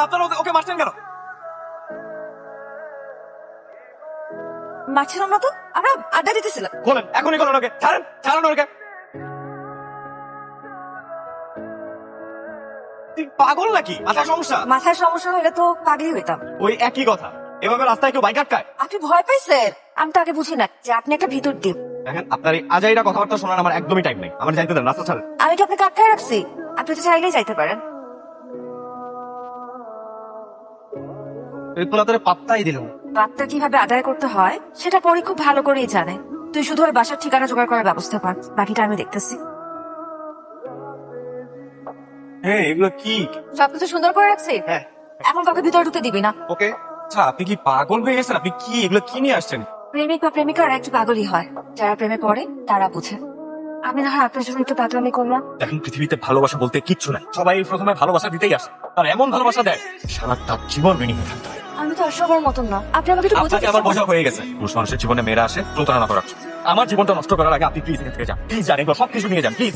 আপনারা ওকে মারছেন কেন? মারছিলাম না তো, আমরা আড্ডা দিতেছিলাম। বলেন এখনই বলেন ওকে ছাড়েন, ছাড়েন ওকে। তুই পাগল নাকি? মাথায় সমস্যা? মাথায় সমস্যা হলে তো পাগলি হইতাম। ওই একই কথা, এভাবে রাস্তায় কেউ বাইক আটকায়? আপনি ভয় পাইছেন? আমি তো আগে বুঝি না যে আপনি একটা ভিতর ডিপ। দেখেন আপনার এই আজাইরা কথাবার্তা শোনার আমার একদমই টাইম নেই। আমার যাইতে দেন, রাস্তা ছাড়েন। আমি কি আপনাকে আটকায় রাখছি? আপনি তো চাইলেই যাইতে পারেন। এই তোলা তোরে পাত্তাই দিল। বার্তা কিভাবে আদায় করতে হয় সেটা পরে খুব ভালো করেই জানে। তুই শুধু ওই বাসার ঠিকানা জোগাড় করার ব্যবস্থা কর, বাকিটা আমি দেখতেছি। হ্যাঁ এগুলো কি? সবকিছু সুন্দর করে রাখছি। হ্যাঁ। এখন কাউকে ভিতরে ঢুকতে দিবি না। ওকে। আচ্ছা আপনি কি পাগল হয়ে গেছেন? আপনি কি এগুলো কি নিয়ে আসছেন? প্রেমিক বা প্রেমিকার একটু পাগলই হয়, যারা প্রেমে পড়ে তারা বুঝে। আমি না হয় আপনার জন্য একটু পাগলামি করলাম। দেখেন পৃথিবীতে ভালোবাসা বলতে কিচ্ছু নাই। সবাই প্রথমে ভালোবাসা দিতেই আসে, আর এমন ভালোবাসা দেয় সারা তার জীবন বিনিময় থাকতে হয়। আমি তো আর সবার মতন না, আপনি আমাকে একটু আপনাকে আমার বোঝা হয়ে গেছে। পুরুষ মানুষের জীবনে মেয়েরা আসে প্রতারণা করার জন্য। আমার জীবনটা নষ্ট করার আগে আপনি প্লিজ এখান থেকে যান। প্লিজ যান, এগুলো সবকিছু নিয়ে যান প্লিজ।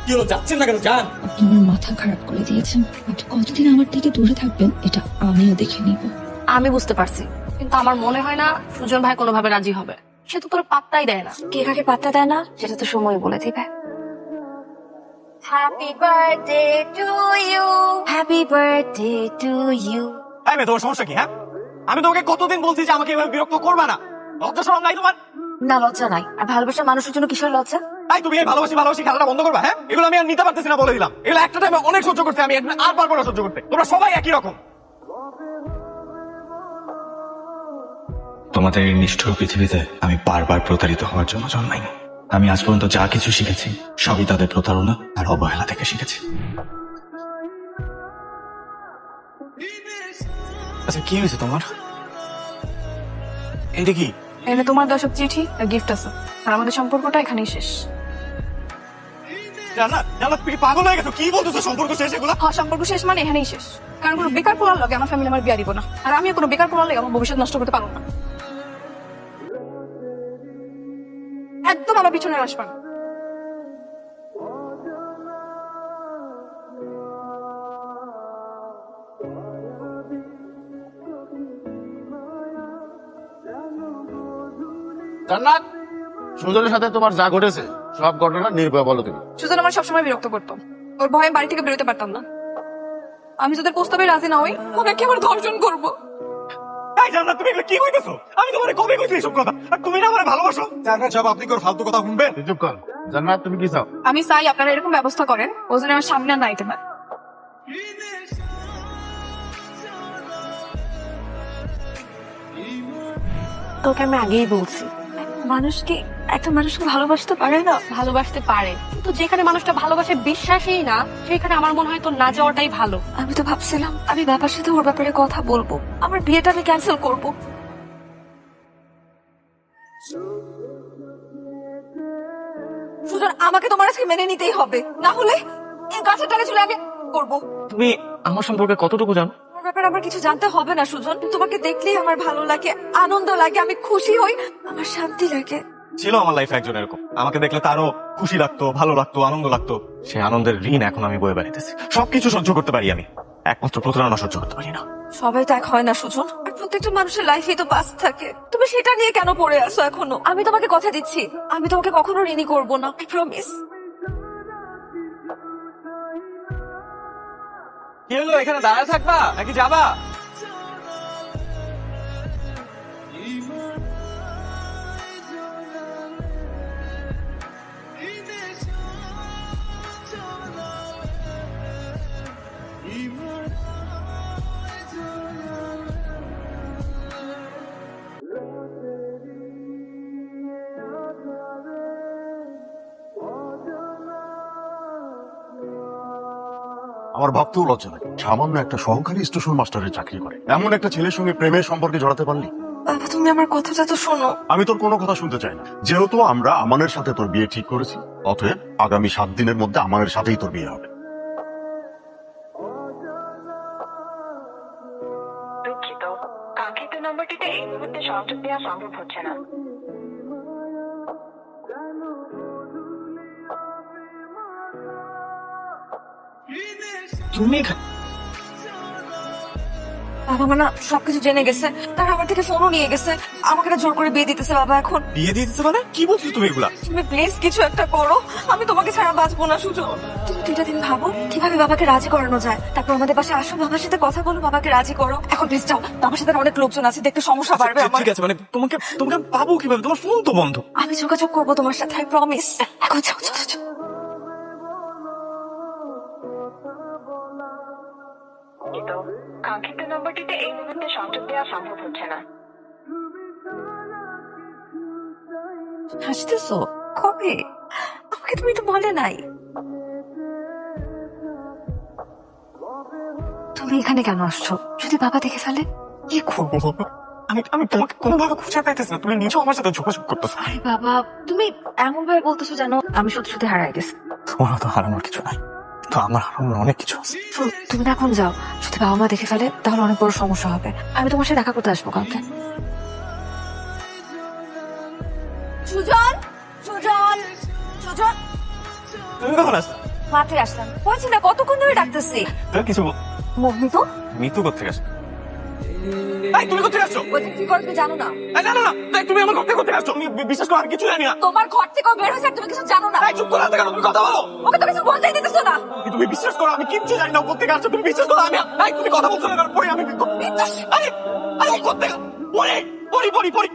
কি হলো, যাচ্ছেন না কেন? যান। আপনি আমার মাথা খারাপ করে দিয়েছেন। আপনি কতদিন আমার থেকে দূরে থাকবেন এটা আমিও দেখে নিব। আমি বুঝতে পারছি, কিন্তু আমার মনে হয় না সুজন ভাই কোনোভাবে রাজি হবে। সে তো তোর পাত্তাই দেয় না। কে কাকে পাত্তা দেয় না সেটা তো সময় বলে দিবে। Happy birthday to you, happy birthday to you. এই মেয়ে, তোমার সমস্যা কি? হ্যাঁ, আমি তোমাকে কতদিন বলছি যে আমাকে এভাবে বিরক্ত করবা না। লজ্জা শরম নাই তোমার? না, লজ্জা নাই। আর ভালোবাসার মানুষের জন্য কিসের লজ্জা? তাই তুমি এই ভালোবাসি ভালোবাসি খেলাটা বন্ধ করবা? হ্যাঁ, এগুলো আমি আর নিতে পারতেছি না, বলে দিলাম। এগুলো একটা টাইমে অনেক সহ্য করতে, আমি আর পারবো না সহ্য করতে। তোমরা সবাই একই রকম। তোমাদের এই নিষ্ঠুর পৃথিবীতে আমি বারবার প্রতারিত হওয়ার জন্য জন্মাইনি। আমি আজ পর্যন্ত যা কিছু শিখেছি সবই তাদের প্রতারণা আর অবহেলা থেকে শিখেছি। আচ্ছা কি হয়েছে তোমার? এটা কি? এখানে তোমার দশক চিঠি আর গিফট আছে, আর আমাদের সম্পর্কটা এখানেই শেষ। জানা জানা, তুমি কি পাগল হয়ে গেছো? কি বলতেছো সম্পর্ক শেষ? এগুলো হ্যাঁ, সম্পর্ক শেষ মানে এখানেই শেষ। কারণ কোনো বেকার পোলার লগে আমার ফ্যামিলি আমার বিয়া দিব না, আর আমিও কোনো বেকার পোলার লগে আমার ভবিষ্যৎ নষ্ট করতে পারবো না। একদম আমার পিছনে আসবা না। জান্নাত, সুজনের সাথে তোমার যা ঘটেছে সব ঘটনা নির্ভয় বলো তুমি। সুজন আমার সবসময় বিরক্ত করতো, ওর ভয়ে বাড়ি থেকে বেরোতে পারতাম না। আমি যদি প্রস্তাবে রাজি না হই, ওকে কি আমার ধর্ষণ করবো। এই জান্নাত, তুমি এগুলো কি কইতেছো? আমি তোমারে কবে কইছি এসব কথা? আর তুমি না আমারে ভালোবাসো? জান্নাত সব আপনি করে ফালতু কথা শুনবেন? চুপ কর। জান্নাত, তুমি কি চাও? আমি চাই আপনারা এরকম ব্যবস্থা করেন, ও যেন আমার সামনে আর না আইতে পারে। তোকে আমি আগেই বলছি, মানুষকে একটা মানুষকে ভালোবাসতে পারে না। ভালোবাসতে পারে, কিন্তু যেখানে মানুষটা ভালোবাসে বিশ্বাসই না, সেখানে আমার মনে হয় তো না যাওয়াটাই ভালো। আমি তো ভাবছিলাম আমি বাবার সাথে ওর ব্যাপারে কথা বলবো, আমার বিয়েটা আমি ক্যান্সেল করব। সুজন, আমাকে তোমার আজকে মেনে নিতেই হবে, না হলে এই গাছের টাকা চলে আগে করবো। তুমি আমার সম্পর্কে কতটুকু জানো? তোমার ব্যাপারে আমার কিছু জানতে হবে না সুজন। তোমাকে দেখলেই আমার ভালো লাগে, আনন্দ লাগে, আমি খুশি হই, আমার শান্তি লাগে। ছিল আমার লাইফে একজন এরকম, আমাকে দেখলে তারও খুশি লাগতো, ভালো লাগতো, আনন্দ লাগতো। সে আনন্দের ঋণ এখন আমি বয়ে বেড়াইতেছি। সবকিছু সহ্য করতে পারি আমি, একমাত্র প্রতারণা সহ্য করতে পারি না। সবাই তো এক হয় না সুজন, আর প্রত্যেকটা মানুষের লাইফে তো পাস থাকে। তুমি সেটা নিয়ে কেন পড়ে আছো এখনো? আমি তোমাকে কথা দিচ্ছি, আমি তোমাকে কখনো ঋণী করবো না, আই প্রমিস। কি হলো, এখানে দাঁড়ায় থাকবা নাকি যাবা? আমার ভাবতেও লজ্জা লাগে, সামান্য একটা সহকারী স্টেশন মাস্টারের চাকরি করে এমন একটা ছেলের সঙ্গে প্রেমের সম্পর্কে জড়াতে পারলি। বাবা, তুমি আমার কথাটা তো শোনো। আমি তোর কোনো কথা শুনতে চাই না। যেহেতু আমরা আমানের সাথে তোর বিয়ে ঠিক করেছি, অতএব আগামী 7 দিনের মধ্যে আমানের সাথেই তোর বিয়ে হবে। দুঃখিত, কাঙ্ক্ষিত নম্বরটিতে এই মুহূর্তে সংযোগ দেওয়া সম্ভব হচ্ছে না। তুমি এখানে? বাবা মা না সবকিছু জেনে গেছে, তারা আমার থেকে ফোনও নিয়ে গেছে, আমাকে না জোর করে বিয়ে দিতেছে বাবা এখন। বিয়ে দিয়ে দিতে মানে কি বলছিস তুমি এগুলা? তুমি প্লিজ কিছু একটা করো, আমি তোমাকে ছাড়া বাঁচবো না সুজন। তুমি 2টা দিন ভাবো কিভাবে বাবাকে রাজি করানো যায়, তারপর আমাদের পাশে আসো, বাবার সাথে কথা বলো, বাবাকে রাজি করো। এখন প্লিজ যাও, বাবার সাথে অনেক লোকজন আছে, দেখতে সমস্যা বাড়বে আমার। ঠিক আছে, মানে তোমাকে তোমাকে আমি পাবো কিভাবে? তোমার ফোন তো বন্ধ। আমি যোগাযোগ করবো তোমার সাথে, আই প্রমিস। এখন যাও, চলো চলো। কিন্তু কাঙ্ক্ষিত নম্বরটিতে এই মুহূর্তে সংযোগ দেওয়া সম্ভব হচ্ছে না। হাসতেছো কবে? আমাকে তুমি তো বলে নাই। তুমি এখানে কেন আসছো? যদি বাবা দেখে ফেলে কি করবো? আমি আমি তোমাকে কোনোভাবে খুঁজে পাইতেছি না, তুমি নিজেও আমার সাথে যোগাযোগ করতেছো। আরে বাবা, তুমি এমন ভাবে বলতেছো জানো আমি সত্যি সত্যি হারাই গেছি। তোমার তো হারানোর কিছু নাই, তো আমার হারানোর অনেক কিছু আছে। তুমি না এখন যাও, যদি বাবা মা দেখে ফেলে তাহলে অনেক বড় সমস্যা হবে। আমি তোমার সাথে দেখা করতে আসবো কালকে। সুজন, সুজন, সুজন, তুমি কখন আসছো? মাঠে আসলাম, বলছি না কতক্ষণ ধরে ডাকতেছি। তুমি কিছু মম্মি তো মিতু কোথেকে আসছো? এই তুমি কোথেকে আসছো? ওইটা কি করে তুমি জানো না? এই, না না না, এই, তুমি আমার ঘর থেকে কোথেকে আসছো? আমি বিশ্বাস করো আমি কিছু জানি না। তোমার ঘর থেকে বের হয়েছে আর তুমি কিছু জানো না? এই, চুপ করে কেন? তুমি কথা বলো। ওকে তো কিছু বলতেই দিতেছো না। তুমি বিশ্বাস করো আমি কিচ্ছু জানি না, কোথেকে আসছো তুমি বিশ্বাস করো। আমি এই, তুমি কথা বলছো না কেন? পড়ি আমি আরে আরে কোথেকে পড়ি পড়ি পড়ি পড়ি।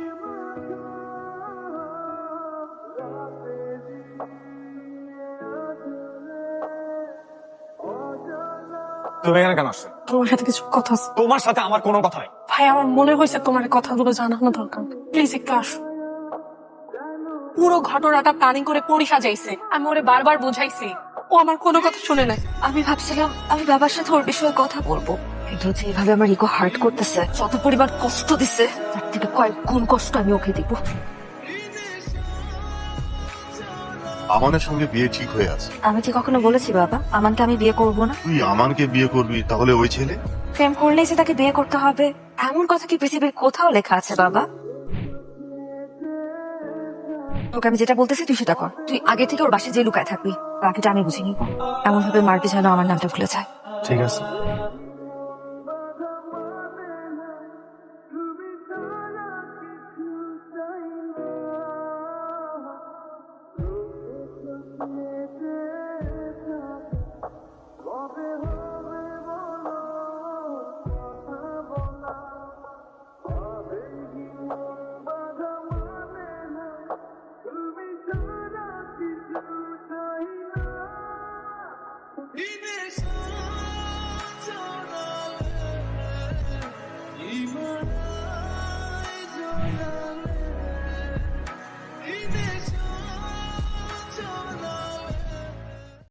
তুমি এখানে কেন আসছো? তোমার সাথে কিছু কথা আছে। তোমার সাথে আমার কোনো কথা নেই। ভাই আমার মনে হয়েছে তোমার এই কথাগুলো জানানো দরকার, প্লিজ একটু আসো। পুরো ঘটনাটা প্ল্যানিং করে পরি সাজাইছে, আমি ওরে বারবার বুঝাইছি, ও আমার কোনো কথা শুনে নাই। আমি ভাবছিলাম আমি বাবার সাথে ওর বিষয়ে কথা বলবো, কিন্তু যেভাবে আমার ইগো হার্ট করতেছে, যত পরিবার কষ্ট দিছে তার থেকে কয়েক গুণ কষ্ট আমি ওকে দিব। আমানের সঙ্গে বিয়ে ঠিক হয়ে আছে। আমি কি কখনো বলেছি বাবা আমানকে আমি বিয়ে করব না? তুই আমানকে বিয়ে করবি, তাহলে ওই ছেলে? প্রেম করলেই যে তাকে বিয়ে করতে হবে এমন কথা কি পৃথিবীর কোথাও লেখা আছে বাবা? তোকে আমি যেটা বলতেছি তুই সেটা কর। তুই আগে থেকে ওর বাসায় যে লুকায় থাকবি, বাকিটা আমি বুঝে নিব। এমন ভাবে মারবি যেন আমার নামটা ভুলে যায়। ঠিক আছে।